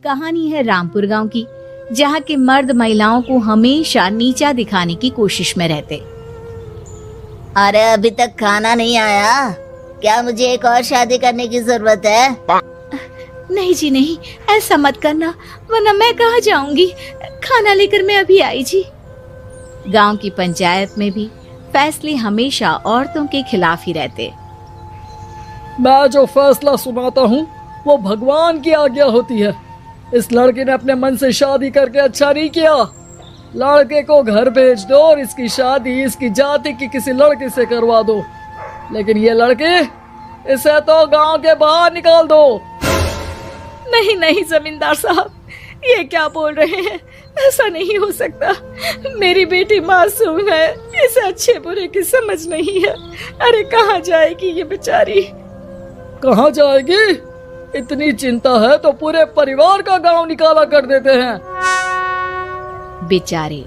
कहानी है रामपुर गांव की, जहां के मर्द महिलाओं को हमेशा नीचा दिखाने की कोशिश में रहते। अरे अभी तक खाना नहीं आया, क्या मुझे एक और शादी करने की जरूरत है? नहीं जी नहीं, ऐसा मत करना, वरना मैं कहाँ जाऊंगी। खाना लेकर मैं अभी आई जी। गांव की पंचायत में भी फैसले हमेशा औरतों के खिलाफ ही रहते। मैं जो फैसला सुनाता हूँ वो भगवान की आज्ञा होती है। इस लड़के ने अपने मन से शादी करके अच्छा नहीं किया। लड़के को घर भेज दो और इसकी शादी इसकी जाति की किसी लड़के से करवा दो, लेकिन ये लड़के, इसे तो गांव के बाहर निकाल दो। नहीं नहीं जमींदार साहब, ये क्या बोल रहे हैं? ऐसा नहीं हो सकता। मेरी बेटी मासूम है, इसे अच्छे बुरे की समझ नहीं है। अरे कहाँ जाएगी ये बेचारी? कहाँ जाएगी? इतनी चिंता है तो पूरे परिवार का गांव निकाला कर देते हैं। बेचारे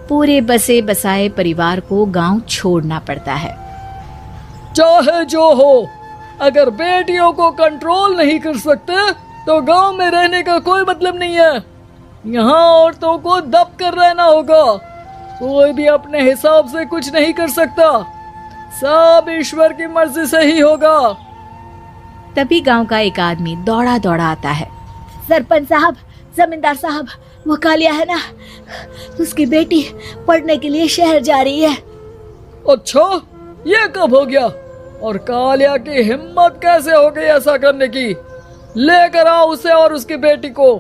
पूरे बसे बसाए परिवार को गांव छोड़ना पड़ता है। चाहे जो हो, अगर बेटियों को कंट्रोल नहीं कर सकते तो गांव में रहने का कोई मतलब नहीं है। यहाँ औरतों को दब कर रहना होगा। कोई भी अपने हिसाब से कुछ नहीं कर सकता, सब ईश्वर की मर्जी से ही होगा। तभी गांव का एक आदमी दौड़ा दौड़ा आता है। सरपंच साहब, जमींदार साहब, वो कालिया है ना, उसकी बेटी पढ़ने के लिए शहर जा रही है। अच्छा, ये कब हो गया? और कालिया की हिम्मत कैसे हो गई ऐसा करने की? लेकर आओ उसे और उसकी बेटी को।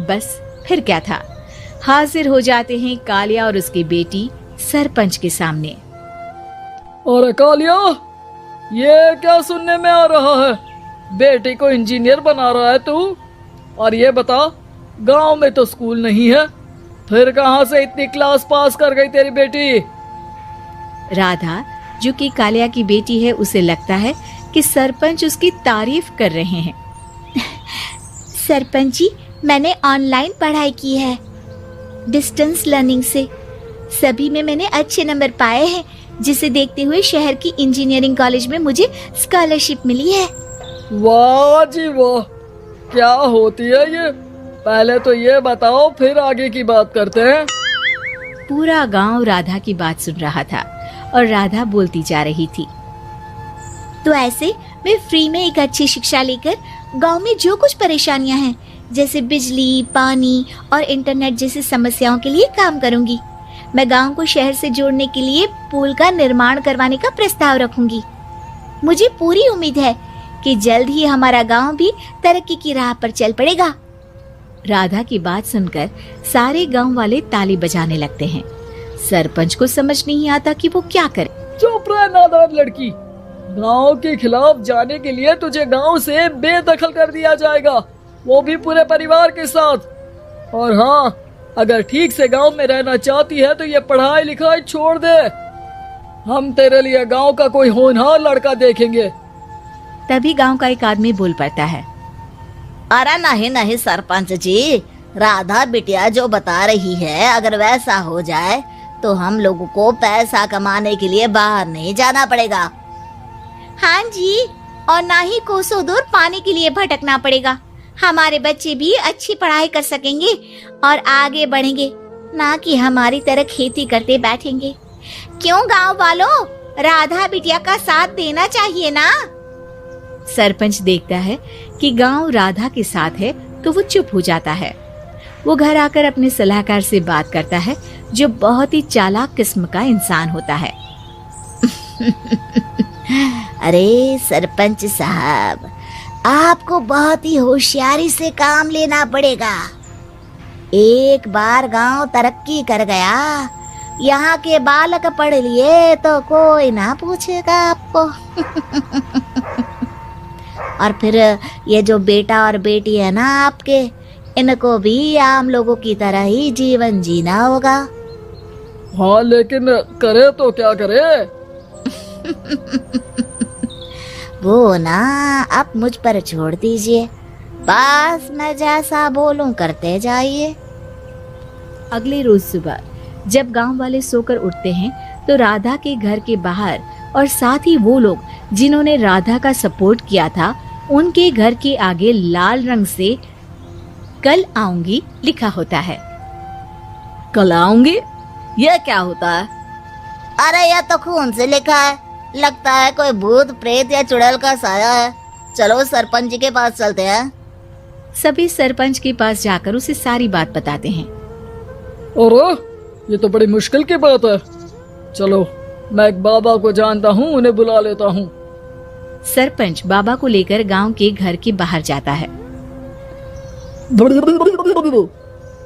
बस फिर क्या था, हाजिर हो जाते हैं कालिया और उसकी बेटी सरपंच के सामने। और कालिया, ये क्या सुनने में आ रहा है? बेटी को इंजीनियर बना रहा है तू? और ये बता, गांव में तो स्कूल नहीं है, फिर कहां से इतनी क्लास पास कर गई तेरी बेटी? राधा, जो कि कालिया की बेटी है, उसे लगता है कि सरपंच उसकी तारीफ कर रहे हैं। सरपंच जी, मैंने ऑनलाइन पढ़ाई की है, डिस्टेंस लर्निंग से। सभी में मैंने अच्छे नंबर पाए हैं, जिसे देखते हुए शहर की इंजीनियरिंग कॉलेज में मुझे स्कॉलरशिप मिली है। वाह जी वाह, क्या होती है ये? पहले तो ये बताओ, फिर आगे की बात करते हैं। पूरा गांव राधा की बात सुन रहा था और राधा बोलती जा रही थी। तो ऐसे मैं फ्री में एक अच्छी शिक्षा लेकर गांव में जो कुछ परेशानियां हैं, जैसे बिजली, पानी और इंटरनेट जैसी समस्याओं के लिए काम करूंगी। मैं गांव को शहर से जोड़ने के लिए पुल का निर्माण करवाने का प्रस्ताव रखूंगी। मुझे पूरी उम्मीद है कि जल्द ही हमारा गांव भी तरक्की की राह पर चल पड़ेगा। राधा की बात सुनकर सारे गांव वाले ताली बजाने लगते हैं। सरपंच को समझ नहीं आता कि वो क्या करे। चुप रह नादान लड़की, गांव के खिलाफ जाने के लिए तुझे गांव से बेदखल कर दिया जाएगा, वो भी पूरे परिवार के साथ। और हाँ, अगर ठीक से गांव में रहना चाहती है तो ये पढ़ाई लिखाई छोड़ दे। हम तेरे लिए गांव का कोई होनहार लड़का देखेंगे। तभी गांव का एक आदमी बोल पड़ता है। अरे नहीं नहीं सरपंच जी, राधा बिटिया जो बता रही है, अगर वैसा हो जाए तो हम लोगों को पैसा कमाने के लिए बाहर नहीं जाना पड़ेगा। हाँ जी, और ना ही कोसों दूर पानी के लिए भटकना पड़ेगा। हमारे बच्चे भी अच्छी पढ़ाई कर सकेंगे और आगे बढ़ेंगे, ना कि हमारी तरह खेती करते बैठेंगे। क्यों गांव वालों, राधा बिटिया का साथ देना चाहिए ना। सरपंच देखता है कि गांव राधा के साथ है तो वो चुप हो जाता है। वो घर आकर अपने सलाहकार से बात करता है, जो बहुत ही चालाक किस्म का इंसान होता है। अरे सरपंच साहब, आपको बहुत ही होशियारी से काम लेना पड़ेगा। एक बार गांव तरक्की कर गया, यहाँ के बालक पढ़ लिए तो कोई ना पूछेगा आपको। और फिर ये जो बेटा और बेटी है ना आपके, इनको भी आम लोगों की तरह ही जीवन जीना होगा। हाँ, लेकिन करे तो क्या करे? वो ना आप मुझ पर छोड़ दीजिए, बस मैं जैसा बोलूं करते जाइए। अगले रोज सुबह जब गांव वाले सोकर उठते हैं तो राधा के घर के बाहर और साथ ही वो लोग जिन्होंने राधा का सपोर्ट किया था, उनके घर के आगे लाल रंग से कल आऊंगी लिखा होता है। कल आऊंगी, यह क्या होता है? अरे यह तो खून से लिखा है, लगता है कोई भूत प्रेत या चुड़ैल का साया है। चलो सरपंच जी के पास चलते हैं। सभी सरपंच के पास जाकर उसे सारी बात बताते हैं। अरे ये तो बड़ी मुश्किल की बात है। चलो मैं एक बाबा को जानता हूँ, उन्हें बुला लेता हूँ। सरपंच बाबा को लेकर गांव के घर के बाहर जाता है।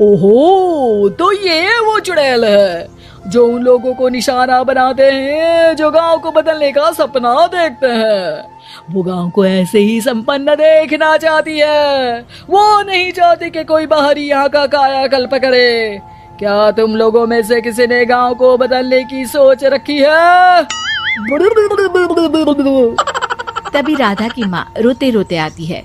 ओहो, तो ये वो चुड़ैल है जो उन लोगों को निशाना बनाते हैं जो गांव को बदलने का सपना देखते हैं। वो गांव को ऐसे ही संपन्न देखना चाहती है, वो नहीं चाहती कि कोई बाहरी यहाँ का कायाकल्प करे। क्या तुम लोगों में से किसी ने गांव को बदलने की सोच रखी है? तभी राधा की माँ रोते रोते आती है।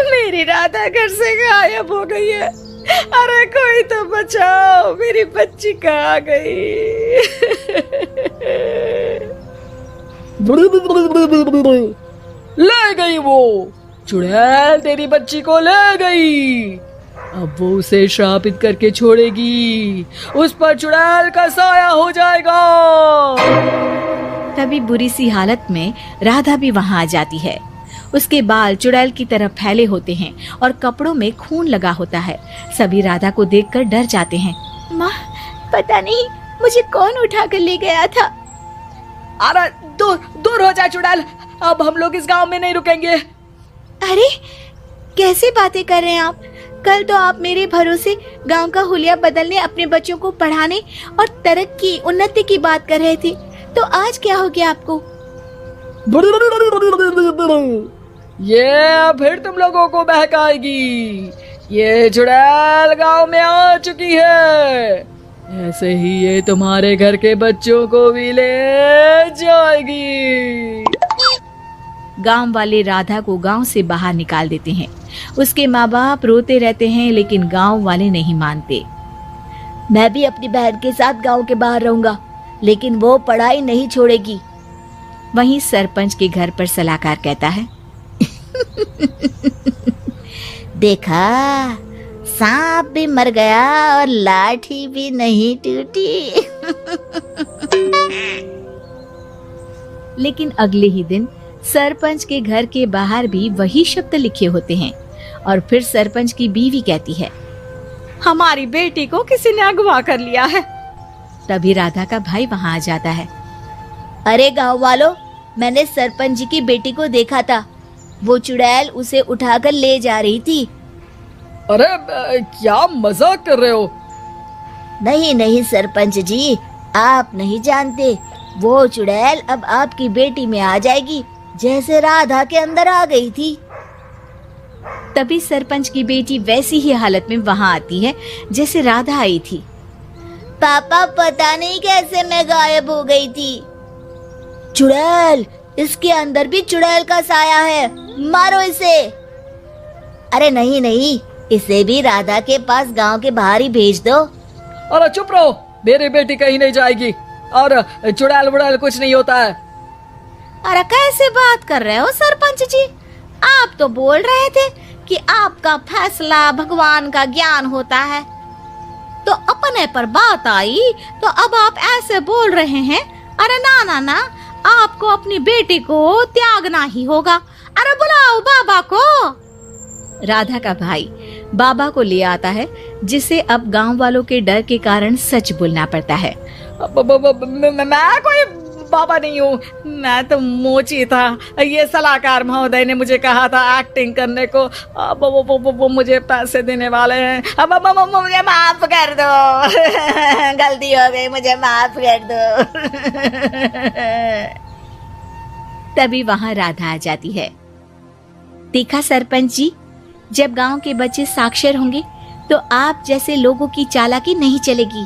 मेरी राधा घर से गायब हो गई है। अरे कोई तो बचाओ, मेरी बच्ची कहाँ गई? ले गई वो चुड़ैल, तेरी बच्ची को ले गई। अब वो उसे श्रापित करके छोड़ेगी, उस पर चुड़ैल का साया हो जाएगा। तभी बुरी सी हालत में राधा भी वहां आ जाती है। उसके बाल चुड़ैल की तरफ फैले होते हैं और कपड़ों में खून लगा होता है। सभी राधा को देखकर डर जाते हैं। माँ, पता नहीं मुझे कौन उठा कर ले गया था। अरे दूर हो जा चुड़ैल, अब हम लोग इस गांव में नहीं रुकेंगे। अरे कैसे बातें कर रहे हैं आप? कल तो आप मेरे भरोसे गांव का हुलिया बदलने, अपने बच्चों को पढ़ाने और तरक्की उन्नति की बात कर रहे थे, तो आज क्या हो गया आपको? ये फिर तुम लोगों को बहकाएगी। ये चुड़ैल गांव में आ चुकी है, ऐसे ही ये तुम्हारे घर के बच्चों को भी ले जाएगी। गांव वाले राधा को गांव से बाहर निकाल देते हैं। उसके माँ बाप रोते रहते हैं, लेकिन गांव वाले नहीं मानते। मैं भी अपनी बहन के साथ गांव के बाहर रहूंगा, लेकिन वो पढ़ाई नहीं छोड़ेगी। वहीं सरपंच के घर पर सलाहकार कहता है। देखा, सांप भी मर गया और लाठी भी नहीं टूटी। लेकिन अगले ही दिन सरपंच के घर के बाहर भी वही शब्द लिखे होते हैं और फिर सरपंच की बीवी कहती है, हमारी बेटी को किसी ने अगवा कर लिया है। तभी राधा का भाई वहां आ जाता है। अरे गांव वालों, मैंने सरपंच जी की बेटी को देखा था। वो चुड़ैल उसे उठाकर ले जा रही थी। अरे क्या मजाक कर रहे हो? नहीं नहीं सरपंच जी, आप नहीं जानते। वो चुड़ैल अब आपकी बेटी में आ जाएगी, जैसे राधा के अंदर आ गई थी। तभी सरपंच की बेटी वैसी ही हालत में वहां आती है जैसे राधा आई थी। पापा, पता नहीं कैसे मैं गायब हो गई थी। चुड़ैल, इसके अंदर भी चुड़ैल का साया है, मारो इसे। अरे नहीं नहीं, इसे भी राधा के पास गांव के बाहर ही भेज दो। अरे चुप रहो, मेरी बेटी कहीं नहीं जाएगी और चुड़ैल वुड़ैल कुछ नहीं होता है। अरे कैसे बात कर रहे हो सरपंच जी? आप तो बोल रहे थे कि आपका फैसला भगवान का ज्ञान होता है, तो अपने पर बात आई तो अब आप ऐसे बोल रहे हैं। अरे ना ना ना, आपको अपनी बेटी को त्यागना ही होगा। अरे बुलाओ बाबा को। राधा का भाई बाबा को ले आता है, जिसे अब गांव वालों के डर के कारण सच बोलना पड़ता है। मैं कोई बाबा नहीं हूँ, मैं तो मोची था। ये सलाहकार महोदय ने मुझे कहा था एक्टिंग करने को। अब वो मुझे पैसे देने वाले हैं। अब मुझे माफ कर दो। गलती हो गई, मुझे माफ कर दो। तभी वहां राधा आ जाती है। देखा सरपंच जी, जब गांव के बच्चे साक्षर होंगे तो आप जैसे लोगों की चालाकी नहीं चलेगी।